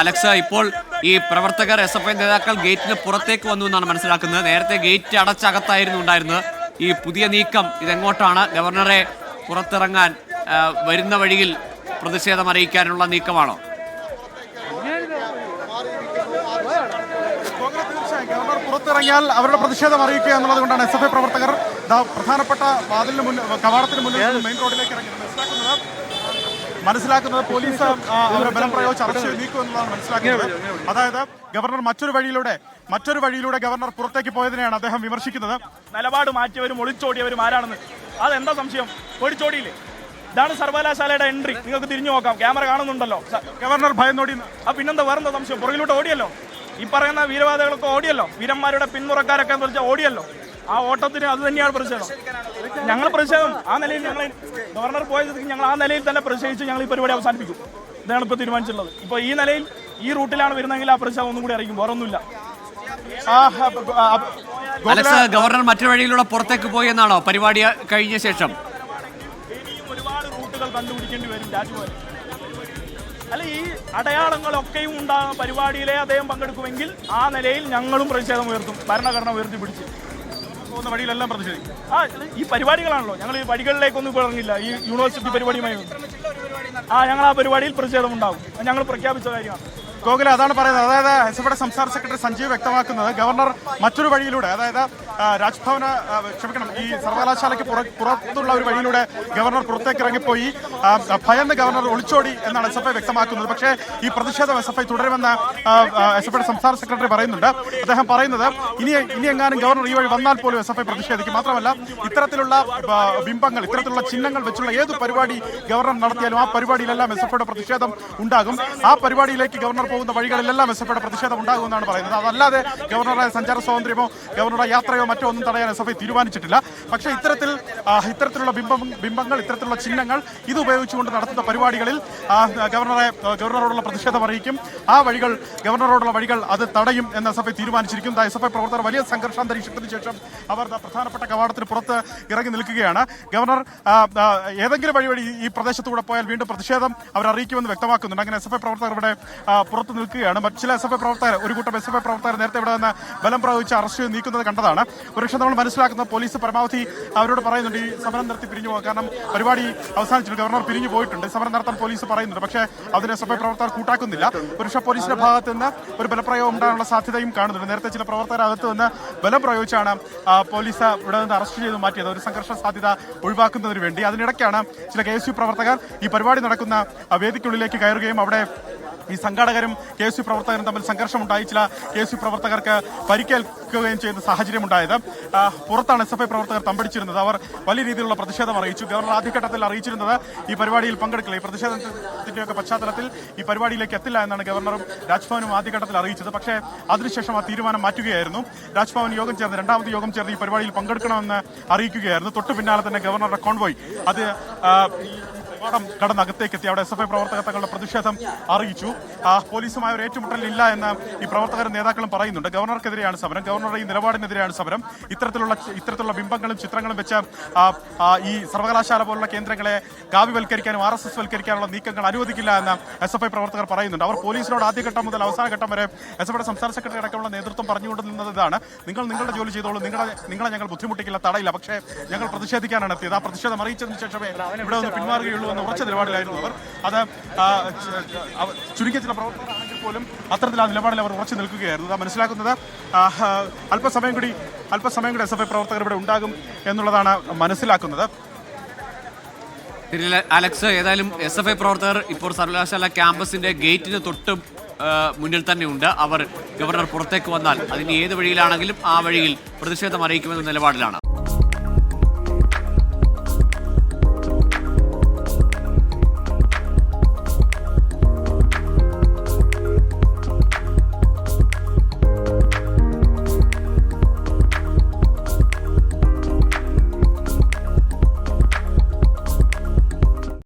Alex, ഇപ്പോൾ ഈ പ്രവർത്തകർ എസ്.എഫ്.ഐ നേതാക്കൾ ഗേറ്റിന് പുറത്തേക്ക് വന്നു എന്നാണ് മനസ്സിലാക്കുന്നത്. നേരത്തെ ഗേറ്റ് അടച്ചകത്തായിരുന്നു ഉണ്ടായിരുന്നത്. ഈ പുതിയ നീക്കം ഇതെങ്ങോട്ടാണ്? ഗവർണറെ പുറത്തിറങ്ങാൻ വരുന്ന വഴിയിൽ പ്രതിഷേധം അറിയിക്കാനുള്ള നീക്കമാണോ? ഗവർണർ പുറത്തിറങ്ങിയാൽ അവരുടെ പ്രതിഷേധം അറിയിക്കുക എന്നുള്ളത് കൊണ്ടാണ് എസ്.എഫ്.ഐ പ്രവർത്തകർ പ്രധാനപ്പെട്ട വാതിലിന് മുന്നിൽ, കവാടത്തിന് മുന്നിൽ മെയിൻ റോഡിലേക്ക് ഇറങ്ങിയത്. മനസ്സിലാക്കുന്നത് പോലീസ് അവരെ ബലം പ്രയോഗിച്ച് അറസ്റ്റ് നീക്കും എന്നുള്ളതാണ് മനസ്സിലാക്കുന്നത്. അതായത് ഗവർണർ മറ്റൊരു വഴിയിലൂടെ ഗവർണർ പുറത്തേക്ക് പോയതിനെയാണ് അദ്ദേഹം വിമർശിക്കുന്നത്. നിലപാട് മാറ്റിയവരും ഒളിച്ചോടിയവരും ആരാണെന്ന് അതെന്താ സംശയം? ഒളിച്ചോടിയില്ലേ? ഇതാണ് സർവകലാശാലയുടെ എൻട്രി. നിങ്ങൾക്ക് തിരിഞ്ഞു നോക്കാം, ക്യാമറ കാണുന്നുണ്ടല്ലോ. ഗവർണർ ഭയന്നോടി. പിന്നെന്താ വേറെന്താ സംശയം? പുറകിലോട്ട് ഓടിയല്ലോ. ഈ പറയുന്ന വീരവാദികളൊക്കെ ഓടിയല്ലോ. വീരന്മാരുടെ പിന്മുറക്കാരൊക്കെ എന്ന് വെച്ചാൽ ഓടിയല്ലോ. ആ ഓട്ടത്തിന് അത് തന്നെയാണ് പ്രതിഷേധം. ഞങ്ങൾ പ്രതിഷേധം ആ നിലയിൽ ഞങ്ങൾ ഗവർണർ പോയത് ഞങ്ങൾ ആ നിലയിൽ തന്നെ പ്രതിഷേധിച്ച് ഞങ്ങൾ ഈ പരിപാടി അവസാനിപ്പിക്കും. ഇതാണ് ഇപ്പോൾ തീരുമാനിച്ചിട്ടുള്ളത്. ഇപ്പോൾ ഈ നിലയിൽ ഈ റൂട്ടിലാണ് വരുന്നതെങ്കിൽ ആ പ്രതിഷേധം ഒന്നും കൂടി അറിയിക്കും, വേറൊന്നുമില്ല. ഗവർണർ മറ്റൊരു വഴിയിലൂടെ പുറത്തേക്ക് പോയി എന്നാണോ പരിപാടി കഴിഞ്ഞ ശേഷം? ഇനിയും ഒരുപാട് റൂട്ടുകൾ കണ്ടുപിടിക്കേണ്ടി വരും രാജ്ഭവൻ. അല്ല, ഈ അടയാളങ്ങളൊക്കെയും ഉണ്ടാകുന്ന പരിപാടിയിലെ അദ്ദേഹം പങ്കെടുക്കുമെങ്കിൽ ആ നിലയിൽ ഞങ്ങളും പ്രതിഷേധം ഉയർത്തും. ഭരണഘടന ഉയർത്തിപ്പിടിച്ച് പോകുന്ന വഴിയിലെല്ലാം പ്രതിഷേധിക്കും. ഈ പരിപാടികളാണല്ലോ, ഞങ്ങൾ ഈ വഴികളിലേക്കൊന്നും ഇറങ്ങില്ല. ഈ യൂണിവേഴ്സിറ്റി പരിപാടിയുമായി ഞങ്ങൾ ആ പരിപാടിയിൽ പ്രതിഷേധം ഉണ്ടാകും. ഞങ്ങൾ പ്രഖ്യാപിച്ച കാര്യമാണ്. ഗോകുല അതാണ് പറയുന്നത്. അതായത് എസ്.എഫ്.ഐയുടെ സംസ്ഥാന സെക്രട്ടറി സഞ്ജീവ് വ്യക്തമാക്കുന്നത് ഗവർണർ മറ്റൊരു വഴിയിലൂടെ, അതായത് രാജ്ഭവന് ഈ സർവകലാശാലയ്ക്ക് പുറത്തുള്ള ഒരു വഴിയിലൂടെ ഗവർണർ പുറത്തേക്ക് ഇറങ്ങിപ്പോയി. ഭയന്ന് ഗവർണർ ഒളിച്ചോടി എന്നാണ് എസ്.എഫ്.ഐ വ്യക്തമാക്കുന്നത്. പക്ഷേ ഈ പ്രതിഷേധം എസ്.എഫ്.ഐ തുടരുമെന്ന് എസ്.എഫ്.ഐയുടെ സംസ്ഥാന സെക്രട്ടറി പറയുന്നുണ്ട്. അദ്ദേഹം പറയുന്നത് ഇനി എങ്ങാനും ഗവർണർ ഈ വഴി വന്നാൽ പോലും എസ്.എഫ്.ഐ പ്രതിഷേധിക്കും. മാത്രമല്ല, ഇത്തരത്തിലുള്ള ബിംബങ്ങൾ, ഇത്തരത്തിലുള്ള ചിഹ്നങ്ങൾ വെച്ചുള്ള ഏത് പരിപാടി ഗവർണർ നടത്തിയാലും ആ പരിപാടിയിലെല്ലാം എസ്.എഫ്.ഐയുടെ പ്രതിഷേധം ഉണ്ടാകും. ആ പരിപാടിയിലേക്ക് ഗവർണർ പോകുന്ന വഴികളിലെല്ലാം എസ്.എഫ്.ഐയുടെ പ്രതിഷേധം ഉണ്ടാകുമെന്നാണ് പറയുന്നത്. അതല്ലാതെ ഗവർണറുടെ സഞ്ചാര സ്വാതന്ത്ര്യമോ ഗവർണറുടെ യാത്രയോ മറ്റോ ഒന്നും തടയാൻ എസ്.എഫ്.ഐ തീരുമാനിച്ചിട്ടില്ല. പക്ഷേ ഇത്തരത്തിലുള്ള ബിംബങ്ങൾ, ഇത്തരത്തിലുള്ള ചിഹ്നങ്ങൾ ഇത് ഉപയോഗിച്ചുകൊണ്ട് നടത്തുന്ന പരിപാടികളിൽ ഗവർണറോടുള്ള പ്രതിഷേധം അറിയിക്കും. ഗവർണറോടുള്ള വഴികൾ അത് തടയും എന്ന് എസ്.എഫ്.ഐ തീരുമാനിച്ചിരിക്കും. എസ്.എഫ്.ഐ പ്രവർത്തകർ വലിയ സംഘർഷാന്തരീക്ഷത്തിന് ശേഷം അവർ പ്രധാനപ്പെട്ട കവാടത്തിന് പുറത്ത് ഇറങ്ങി നിൽക്കുകയാണ്. ഗവർണർ ഏതെങ്കിലും വഴി ഈ പ്രദേശത്തൂടെ പോയാൽ വീണ്ടും പ്രതിഷേധം അവർ അറിയിക്കുമെന്ന് വ്യക്തമാക്കുന്നുണ്ട്. അങ്ങനെ എസ്.എഫ്.ഐ പ്രവർത്തകർ ഇവിടെ പുറത്ത് നിൽക്കുകയാണ്. ചില എസ്.എഫ്.ഐ പ്രവർത്തകർ, ഒരു കൂട്ടം എസ്.എഫ്.ഐ പ്രവർത്തകർ നേരത്തെ ഇവിടെ നിന്ന് ബലം പ്രയോഗിച്ച് അറസ്റ്റ് നീക്കുന്നത് കണ്ടതാണ്. ഒരുപക്ഷെ നമ്മൾ മനസ്സിലാക്കുന്ന പോലീസ് പരമാവധി അവരോട് പറയുന്നുണ്ട് ഈ സമരം നിർത്തി പിരിഞ്ഞു പോകാം. കാരണം പരിപാടി അവസാനിച്ചിട്ട് ഗവർണർ പിരിഞ്ഞു പോയിട്ടുണ്ട്. സമരം നടത്താൻ പോലീസ് പറയുന്നുണ്ട്. പക്ഷേ അതിന് എസ്.എഫ്.ഐ പ്രവർത്തകർ കൂട്ടാക്കുന്നില്ല. ഒരുപക്ഷെ പോലീസിന്റെ ഭാഗത്ത് നിന്ന് ഒരു ബലപ്രയോഗം ഉണ്ടാകാനുള്ള സാധ്യതയും കാണുന്നുണ്ട്. നേരത്തെ ചില പ്രവർത്തകർ അകത്ത് നിന്ന് ബലം പ്രയോഗിച്ചാണ് പോലീസ് ഇവിടെ നിന്ന് അറസ്റ്റ് ചെയ്ത് മാറ്റിയത്, ഒരു സംഘർഷ സാധ്യത ഒഴിവാക്കുന്നതിന് വേണ്ടി. അതിനിടയ്ക്കാണ് ചില KSU പ്രവർത്തകർ ഈ പരിപാടി നടക്കുന്ന വേദിക്കുള്ളിലേക്ക് കയറുകയും അവിടെ ഈ സംഘാടകരും KSU പ്രവർത്തകരും തമ്മിൽ സംഘർഷമുണ്ടായി. ചില KSU പ്രവർത്തകർക്ക് പരിക്കേൽക്കുകയും ചെയ്യുന്ന സാഹചര്യം ഉണ്ടായത്. പുറത്താണ് എസ്.എഫ്.ഐ പ്രവർത്തകർ തമ്പടിച്ചിരുന്നത്. അവർ വലിയ രീതിയിലുള്ള പ്രതിഷേധം അറിയിച്ചു. ഗവർണർ ആദ്യഘട്ടത്തിൽ അറിയിച്ചിരുന്നത് ഈ പരിപാടിയിൽ പങ്കെടുക്കില്ല, ഈ പ്രതിഷേധത്തിന്റെയൊക്കെ പശ്ചാത്തലത്തിൽ ഈ പരിപാടിയിലേക്ക് എത്തില്ല എന്നാണ് ഗവർണറും രാജ്ഭവനും ആദ്യഘട്ടത്തിൽ അറിയിച്ചത്. പക്ഷേ അതിനുശേഷം ആ തീരുമാനം മാറ്റുകയായിരുന്നു. രാജ്ഭവൻ രണ്ടാമത് യോഗം ചേർന്ന് ഈ പരിപാടിയിൽ പങ്കെടുക്കണമെന്ന് അറിയിക്കുകയായിരുന്നു. തൊട്ടു പിന്നാലെ തന്നെ ഗവർണറുടെ കോൺവോയ് അത് കടന്നകത്തേക്ക് എത്തി. അവിടെ എസ്.എഫ്.ഐ പ്രവർത്തകർ തങ്ങളുടെ പ്രതിഷേധം അറിയിച്ചു. പോലീസുമായ ഒരു ഏറ്റുമുട്ടലില്ല എന്ന് ഈ പ്രവർത്തകരും നേതാക്കളും പറയുന്നുണ്ട്. ഗവർണർക്കെതിരെയാണ് സമരം, ഗവർണറുടെ ഈ നിലപാടിനെതിരെയാണ് സമരം. ഇത്തരത്തിലുള്ള ബിംബങ്ങളും ചിത്രങ്ങളും വെച്ച് ഈ സർവകലാശാല പോലുള്ള കേന്ദ്രങ്ങളെ കാവ്യവൽക്കരിക്കാനും RSS വൽക്കരിക്കാനുള്ള നീക്കങ്ങൾ അനുവദിക്കില്ല എന്ന് എസ്.എഫ്.ഐ പ്രവർത്തകർ പറയുന്നുണ്ട്. അവർ പോലീസിനോട് ആദ്യഘട്ടം മുതൽ അവസാന ഘട്ടം വരെ എസ്.എഫ്.ഐയുടെ സംസ്ഥാന സെക്രട്ടറി അടക്കമുള്ള നേതൃത്വം പറഞ്ഞുകൊണ്ട് നിന്നത് ഇതാണ്: നിങ്ങൾ നിങ്ങളുടെ ജോലി ചെയ്തോളൂ, നിങ്ങളെ ഞങ്ങൾ ബുദ്ധിമുട്ടിക്കില്ല, തടയില്ല. പക്ഷേ ഞങ്ങൾ പ്രതിഷേധിക്കാനാണ് എത്തിയത്. ആ പ്രതിഷേധം അറിയിച്ചതിന് ശേഷമേ ഇവിടെ നിന്ന് പിന്മാറുകയുള്ളൂ എന്ന ഉറച്ച നിലപാടിലായിരുന്നു അവർ. അത് ചുരുങ്ങിയ ചില പ്രവർത്തകരാണെങ്കിൽ പോലും അത്തരത്തിൽ ആ നിലപാടിൽ അവർ ഉറച്ചു നിൽക്കുകയായിരുന്നു. അത് മനസ്സിലാക്കുന്നത് അല്പസമയം കൂടി എസ്.എഫ്.ഐ പ്രവർത്തകർ ഇവിടെ ഉണ്ടാകും എന്നുള്ളതാണ് മനസ്സിലാക്കുന്നത്. അലക്സ്, ഏതായാലും എസ്.എഫ്.ഐ പ്രവർത്തകർ ഇപ്പോൾ സർവകലാശാല ക്യാമ്പസിന്റെ ഗേറ്റിന് തൊട്ട് മുന്നിൽ തന്നെ ഉണ്ട്. അവർ ഗവർണർ പുറത്തേക്ക് വന്നാൽ അതിന് ഏത് വഴിയിലാണെങ്കിലും ആ വഴിയിൽ പ്രതിഷേധം അറിയിക്കുമെന്ന നിലപാടിലാണ്.